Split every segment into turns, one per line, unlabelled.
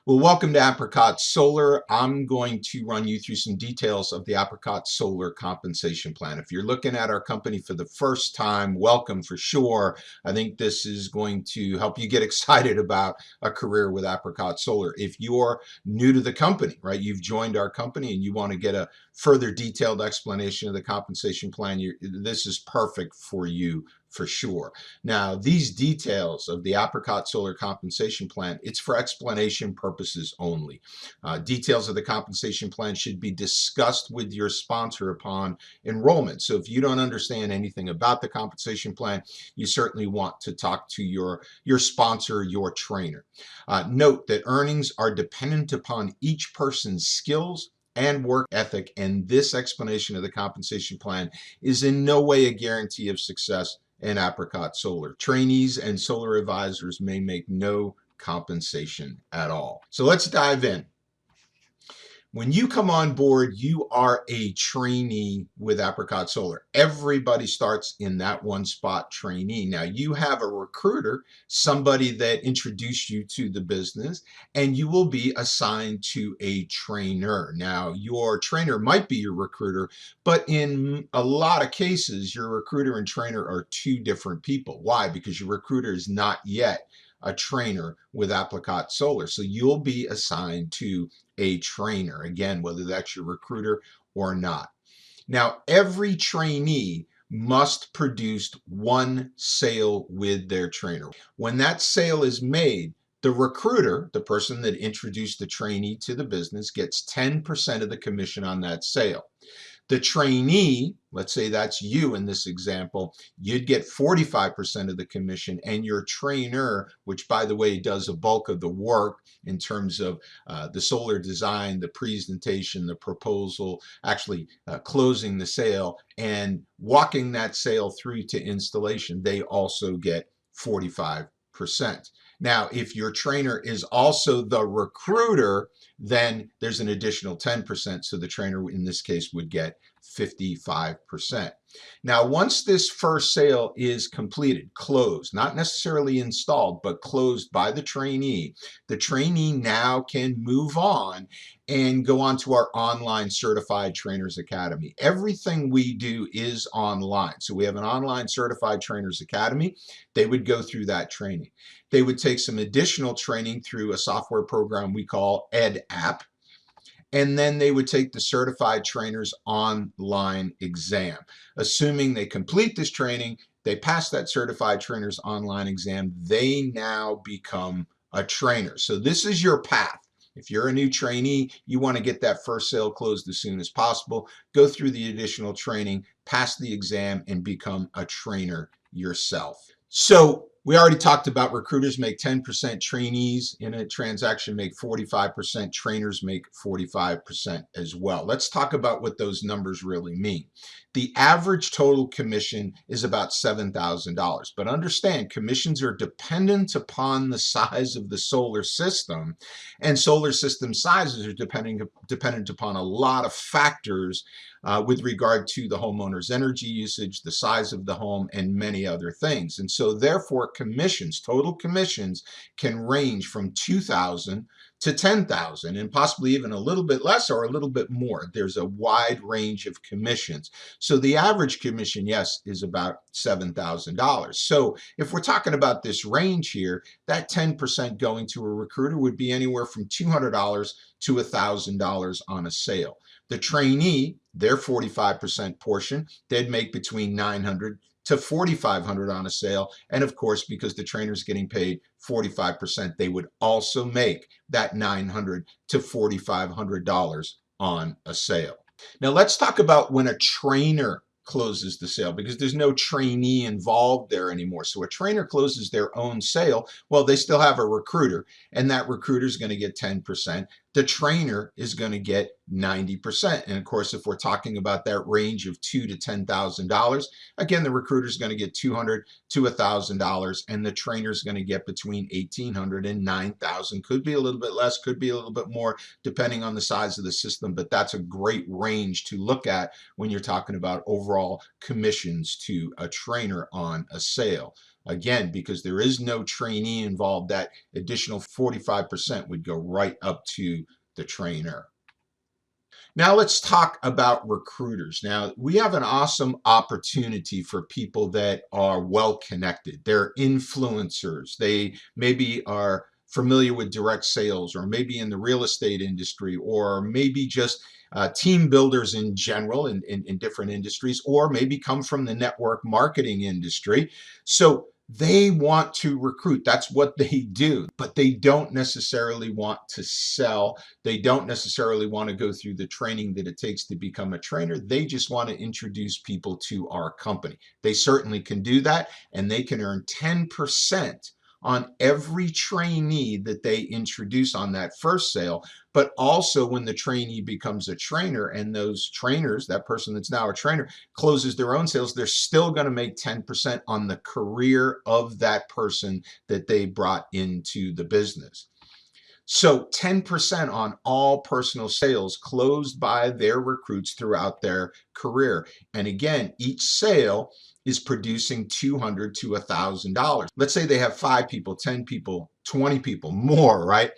Well, welcome to Apricot Solar. I'm going to run you through some details of the Apricot Solar compensation plan. If you're looking at our company for the first time, welcome for sure. I think this is going to help you get excited about a career with Apricot Solar. If you're new to the company, right, you've joined our company and you want to get a further detailed explanation of the compensation plan, this is perfect for you for sure. Now, these details of the Apricot Solar compensation plan, it's for explanation purposes only. Details of the compensation plan should be discussed with your sponsor upon enrollment. So if you don't understand anything about the compensation plan, you certainly want to talk to your sponsor, your trainer. Note that earnings are dependent upon each person's skills and work ethic, and this explanation of the compensation plan is in no way a guarantee of success in Apricot Solar. Trainees and solar advisors may make no compensation at all. So let's dive in. When you come on board, you are a trainee with Apricot Solar. Everybody starts in that one spot, trainee. Now you have a recruiter, somebody that introduced you to the business, and you will be assigned to a trainer. Now your trainer might be your recruiter, but in a lot of cases, your recruiter and trainer are two different people. Why? Because your recruiter is not yet a trainer with Apricot Solar. So you'll be assigned to a trainer, again, whether that's your recruiter or not. Now, every trainee must produce one sale with their trainer. When that sale is made, the recruiter, the person that introduced the trainee to the business, gets 10% of the commission on that sale. The trainee, let's say that's you in this example, you'd get 45% of the commission, and your trainer, which by the way does a bulk of the work in terms of the solar design, the presentation, the proposal, actually closing the sale and walking that sale through to installation, they also get 45%. Now, if your trainer is also the recruiter, then there's an additional 10%. So the trainer in this case would get 55%. Now, once this first sale is completed, closed, not necessarily installed, but closed by the trainee now can move on and go on to our online certified trainers academy. Everything we do is online. So we have an online certified trainers academy. They would go through that training. They would take some additional training through a software program we call EdApp, and then they would take the certified trainers online exam. Assuming they complete this training, they pass that certified trainers online exam, they now become a trainer. So this is your path. If you're a new trainee, you want to get that first sale closed as soon as possible, go through the additional training, pass the exam, and become a trainer yourself. So we already talked about recruiters make 10%, trainees in a transaction make 45%, trainers make 45% as well. Let's talk about what those numbers really mean. The average total commission is about $7,000, but understand commissions are dependent upon the size of the solar system, and solar system sizes are dependent upon a lot of factors with regard to the homeowner's energy usage, the size of the home, and many other things. And so therefore commissions, total commissions, can range from $2,000 to $10,000 and possibly even a little bit less or a little bit more. There's a wide range of commissions. So the average commission, yes, is about $7,000. So if we're talking about this range here, that 10% going to a recruiter would be anywhere from $200 to $1,000 on a sale. The trainee, their 45% portion, they'd make between $900 to $4,500 on a sale. And of course, because the trainer's getting paid 45%, they would also make that $900 to $4,500 on a sale. Now let's talk about when a trainer closes the sale, because there's no trainee involved there anymore. So a trainer closes their own sale. Well, they still have a recruiter, and that recruiter is going to get 10%. The trainer is going to get 90%. And of course, if we're talking about that range of $2,000 to $10,000, again, the recruiter is going to get $200 to $1,000, and the trainer is going to get between $1,800 and $9,000. Could be a little bit less, could be a little bit more, depending on the size of the system. But that's a great range to look at when you're talking about overall commissions to a trainer on a sale. Again, because there is no trainee involved, that additional 45% would go right up to the trainer. Now let's talk about recruiters. Now we have an awesome opportunity for people that are well connected. They're influencers. They maybe are familiar with direct sales, or maybe in the real estate industry, or maybe just team builders in general in different industries, or maybe come from the network marketing industry. So they want to recruit. That's what they do, but they don't necessarily want to sell. They don't necessarily want to go through the training that it takes to become a trainer. They just want to introduce people to our company. They certainly can do that, and they can earn 10% on every trainee that they introduce on that first sale. But also when the trainee becomes a trainer, and those trainers, that person that's now a trainer, closes their own sales, they're still going to make 10% on the career of that person that they brought into the business. So 10% on all personal sales closed by their recruits throughout their career. And again, each sale is producing $200 to $1,000. Let's say they have 5 people, 10 people, 20 people, more, right?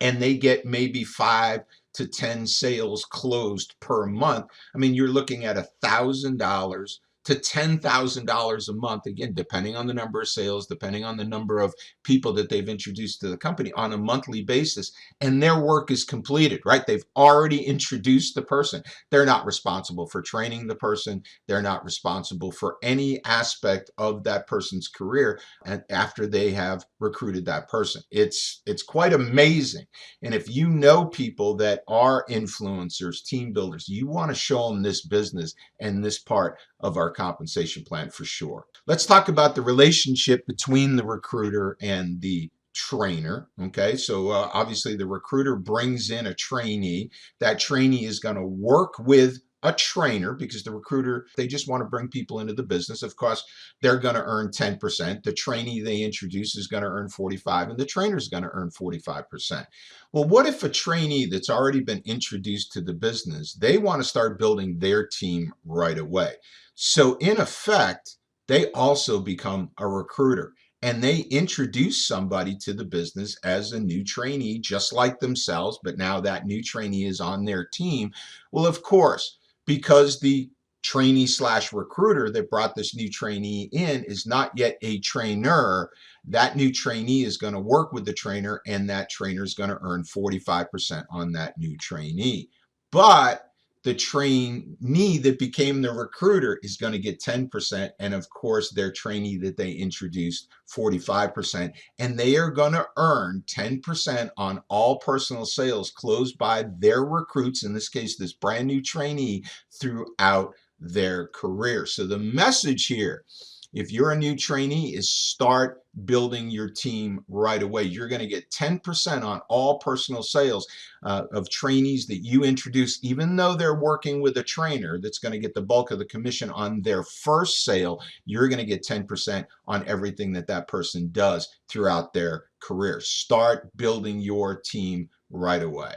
And they get maybe 5 to 10 sales closed per month. I mean, you're looking at $1,000 to $10,000 a month, again, depending on the number of sales, depending on the number of people that they've introduced to the company on a monthly basis, and their work is completed, right? They've already introduced the person. They're not responsible for training the person. They're not responsible for any aspect of that person's career and after they have recruited that person. It's quite amazing. And if you know people that are influencers, team builders, you want to show them this business and this part of our compensation plan for sure. Let's talk about the relationship between the recruiter and the trainer. Okay, so obviously the recruiter brings in a trainee. That trainee is going to work with a trainer, because the recruiter, they just want to bring people into the business. Of course, they're going to earn 10%. The trainee they introduce is going to earn 45, and the trainer is going to earn 45%. Well, what if a trainee that's already been introduced to the business, they want to start building their team right away? So in effect, they also become a recruiter, and they introduce somebody to the business as a new trainee, just like themselves, but now that new trainee is on their team. Well, of course, because the trainee slash recruiter that brought this new trainee in is not yet a trainer, that new trainee is going to work with the trainer, and that trainer is going to earn 45% on that new trainee. But the trainee that became the recruiter is going to get 10%, and of course their trainee that they introduced 45%, and they are going to earn 10% on all personal sales closed by their recruits, in this case this brand new trainee, throughout their career. So the message here, if you're a new trainee, is start building your team right away. You're going to get 10% on all personal sales of trainees that you introduce, even though they're working with a trainer that's going to get the bulk of the commission on their first sale. You're going to get 10% on everything that that person does throughout their career. Start building your team right away.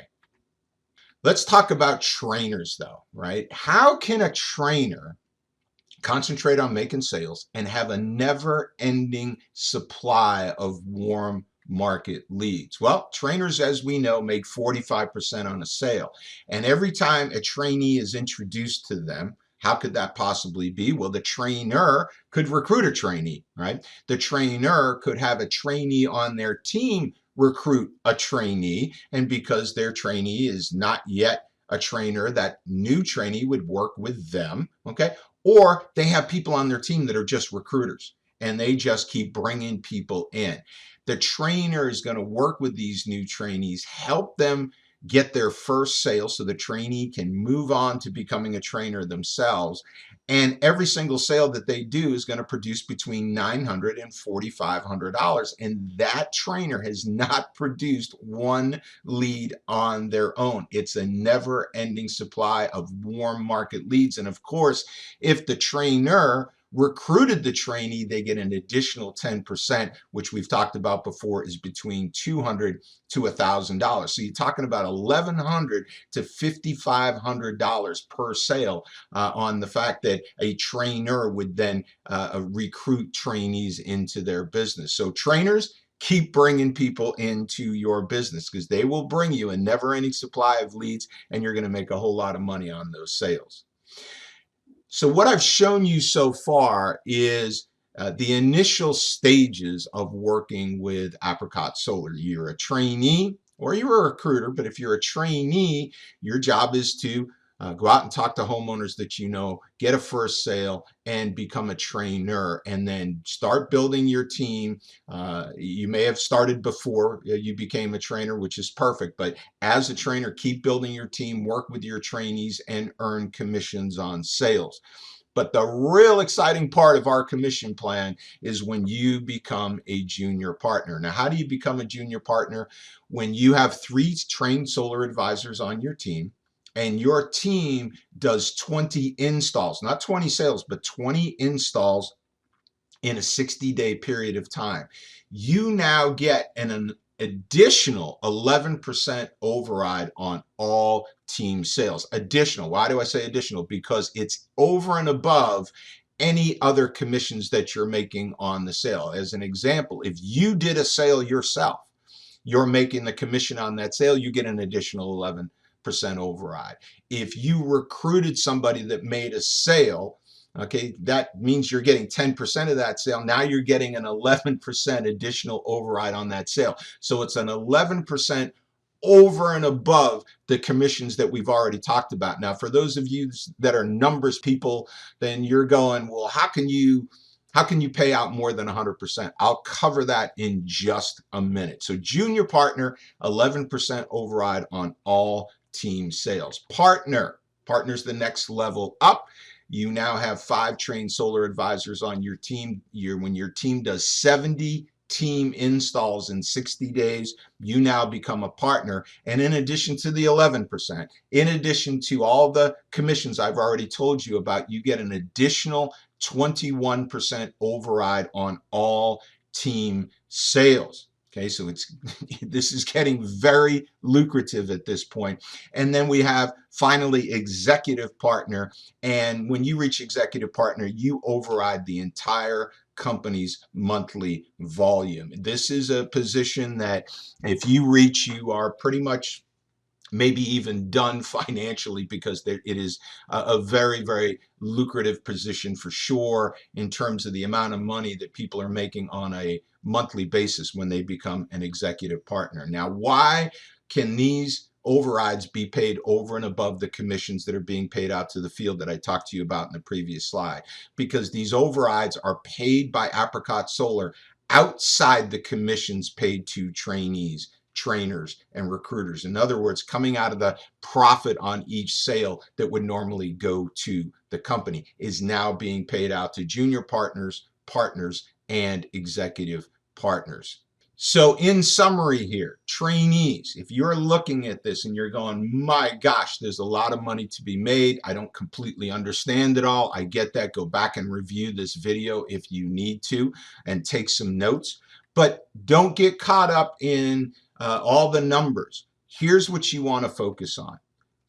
Let's talk about trainers though, right? How can a trainer concentrate on making sales and have a never-ending supply of warm market leads? Well, trainers, as we know, make 45% on a sale. And every time a trainee is introduced to them, how could that possibly be? Well, the trainer could recruit a trainee, right? The trainer could have a trainee on their team recruit a trainee, and because their trainee is not yet a trainer, that new trainee would work with them, okay? Or they have people on their team that are just recruiters, and they just keep bringing people in. The trainer is going to work with these new trainees, help them get their first sale so the trainee can move on to becoming a trainer themselves. And every single sale that they do is going to produce between $900 and $4,500. And that trainer has not produced one lead on their own. It's a never-ending supply of warm market leads. And of course, if the trainer recruited the trainee, they get an additional 10%, which we've talked about before is between $200 to $1,000. So you're talking about $1,100 to $5,500 per sale on the fact that a trainer would then recruit trainees into their business. So trainers, keep bringing people into your business because they will bring you a never-ending supply of leads, and you're going to make a whole lot of money on those sales. So what I've shown you so far is the initial stages of working with Apricot Solar. You're a trainee or you're a recruiter, but if you're a trainee, your job is to go out and talk to homeowners that you know, get a first sale, and become a trainer, and then start building your team. You may have started before you became a trainer, which is perfect, but as a trainer, keep building your team, work with your trainees, and earn commissions on sales. But the real exciting part of our commission plan is when you become a junior partner. Now, how do you become a junior partner? When you have 3 trained solar advisors on your team, and your team does 20 installs, not 20 sales, but 20 installs in a 60-day period of time, you now get an additional 11% override on all team sales. Additional. Why do I say additional? Because it's over and above any other commissions that you're making on the sale. As an example, if you did a sale yourself, you're making the commission on that sale, you get an additional 11% override. If you recruited somebody that made a sale, okay, that means you're getting 10% of that sale. Now you're getting an 11% additional override on that sale. So it's an 11% over and above the commissions that we've already talked about. Now, for those of you that are numbers people, then you're going, well, how can you pay out more than 100%? I'll cover that in just a minute. So junior partner, 11% override on all team sales. Partner's the next level up. You now have 5 trained solar advisors on your team. When your team does 70 team installs in 60 days, you now become a partner. And in addition to the 11%, in addition to all the commissions I've already told you about, you get an additional 21% override on all team sales. Okay, so this is getting very lucrative at this point. And then we have finally executive partner. And when you reach executive partner, you override the entire company's monthly volume. This is a position that if you reach, you are pretty much maybe even done financially, because it is a very, very lucrative position for sure in terms of the amount of money that people are making on a monthly basis when they become an executive partner. Now, why can these overrides be paid over and above the commissions that are being paid out to the field that I talked to you about in the previous slide? Because these overrides are paid by Apricot Solar outside the commissions paid to trainees, trainers, and recruiters. In other words, coming out of the profit on each sale that would normally go to the company is now being paid out to junior partners, and executive partners. So in summary here, trainees, if you're looking at this and you're going, my gosh, there's a lot of money to be made, I don't completely understand it all, I get that, go back and review this video if you need to and take some notes. But don't get caught up in all the numbers. Here's what you want to focus on.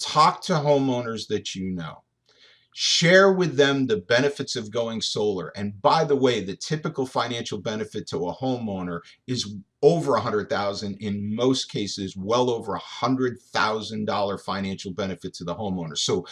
Talk to homeowners that you know. Share with them the benefits of going solar. And by the way, the typical financial benefit to a homeowner is over $100,000, in most cases, well over $100,000 financial benefit to the homeowner. So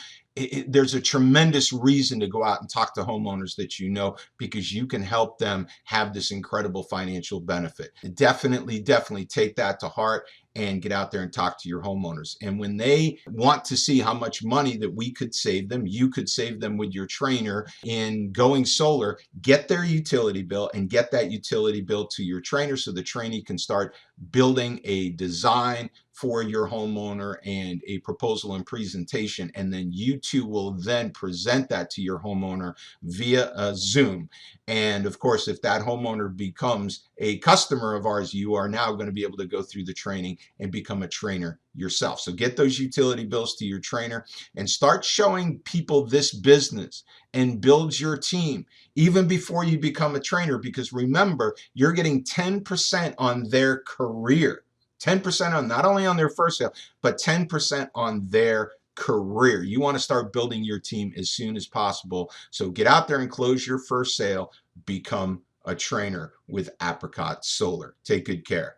there's a tremendous reason to go out and talk to homeowners that you know, because you can help them have this incredible financial benefit. Definitely take that to heart and get out there and talk to your homeowners. And when they want to see how much money that we could save them, you could save them with your trainer in going solar, get their utility bill and get that utility bill to your trainer so the trainee can start building a design, for your homeowner and a proposal and presentation, and then you two will then present that to your homeowner via Zoom. And of course, if that homeowner becomes a customer of ours, you are now going to be able to go through the training and become a trainer yourself. So get those utility bills to your trainer and start showing people this business and build your team even before you become a trainer, because remember, you're getting 10% on their career. 10% on not only on their first sale, but 10% on their career. You want to start building your team as soon as possible. So get out there and close your first sale. Become a trainer with Apricot Solar. Take good care.